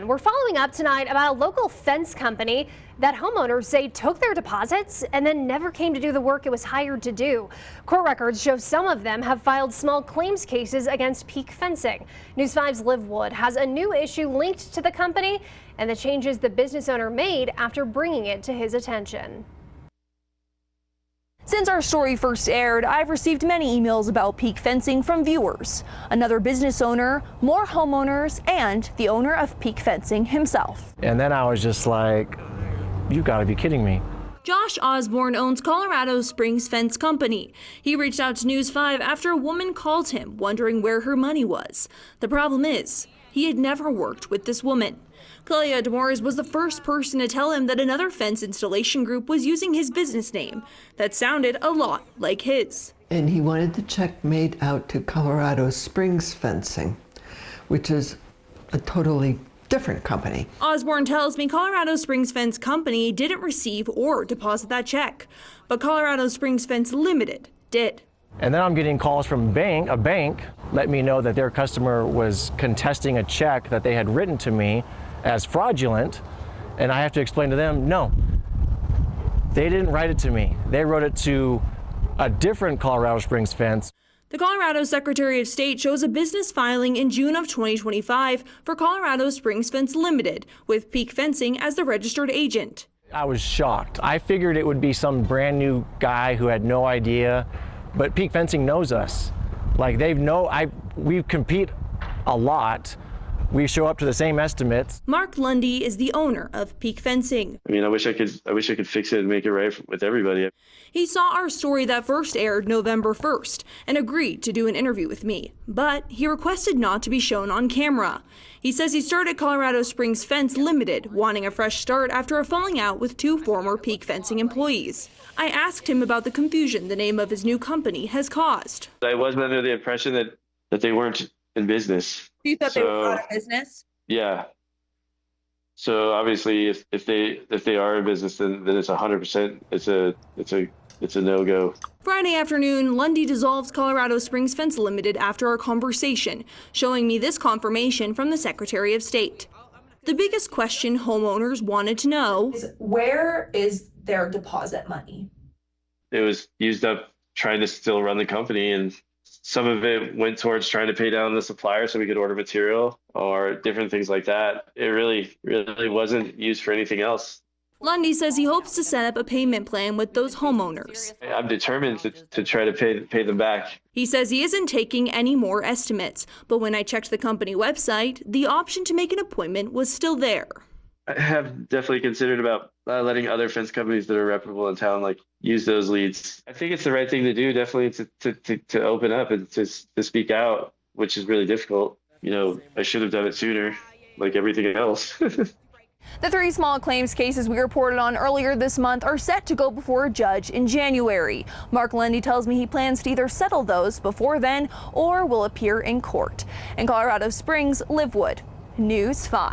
We're following up tonight about a local fence company that homeowners say took their deposits and then never came to do the work it was hired to do. Court records show some of them have filed small claims cases against Peak Fencing. News 5's Liv Wood has a new issue linked to the company and the changes the business owner made after bringing it to his attention. Since our story first aired, I've received many emails about Peak Fencing from viewers, another business owner, more homeowners, and the owner of Peak Fencing himself. And then I was just like, you gotta be kidding me. Josh Osborne owns Colorado Springs Fence Company. He reached out to News 5 after a woman called him wondering where her money was. The problem is, he had never worked with this woman. KOAA Demores was the first person to tell him that another fence installation group was using his business name that sounded a lot like his. And he wanted the check made out to Colorado Springs Fencing, which is a totally different company. Osborne tells me Colorado Springs Fence Company didn't receive or deposit that check, but Colorado Springs Fence Limited did. And then I'm getting calls from a bank, let me know that their customer was contesting a check that they had written to me as fraudulent, and I have to explain to them, no, they didn't write it to me. They wrote it to a different Colorado Springs Fence. The Colorado Secretary of State shows a business filing in June of 2025 for Colorado Springs Fence Limited, with Peak Fencing as the registered agent. I was shocked. I figured it would be some brand new guy who had no idea, but Peak Fencing knows us. Like we compete a lot. We show up to the same estimates. Mark Lundy is the owner of Peak Fencing. I mean, I wish I could fix it and make it right with everybody. He saw our story that first aired November 1st and agreed to do an interview with me, but he requested not to be shown on camera. He says he started Colorado Springs Fence Limited, wanting a fresh start after a falling out with two former Peak Fencing employees. I asked him about the confusion the name of his new company has caused. I was under the impression that they weren't in business. You thought they were out of business? Yeah. So obviously, if they are in business, then it's 100%. It's a no-go. Friday afternoon, Lundy dissolves Colorado Springs Fence Limited after our conversation, showing me this confirmation from the Secretary of State. The biggest question homeowners wanted to know is, where is their deposit money? It was used up trying to still run the company, and some of it went towards trying to pay down the supplier so we could order material or different things like that. It really wasn't used for anything else. Lundy says he hopes to set up a payment plan with those homeowners. I'm determined to try to pay them back. He says he isn't taking any more estimates, but when I checked the company website, the option to make an appointment was still there. I have definitely considered about letting other fence companies that are reputable in town use those leads. I think it's the right thing to do, definitely to open up and to speak out, which is really difficult. You know, I should have done it sooner, like everything else. The three small claims cases we reported on earlier this month are set to go before a judge in January. Mark Lundy tells me he plans to either settle those before then or will appear in court. In Colorado Springs, Liv Wood, News 5.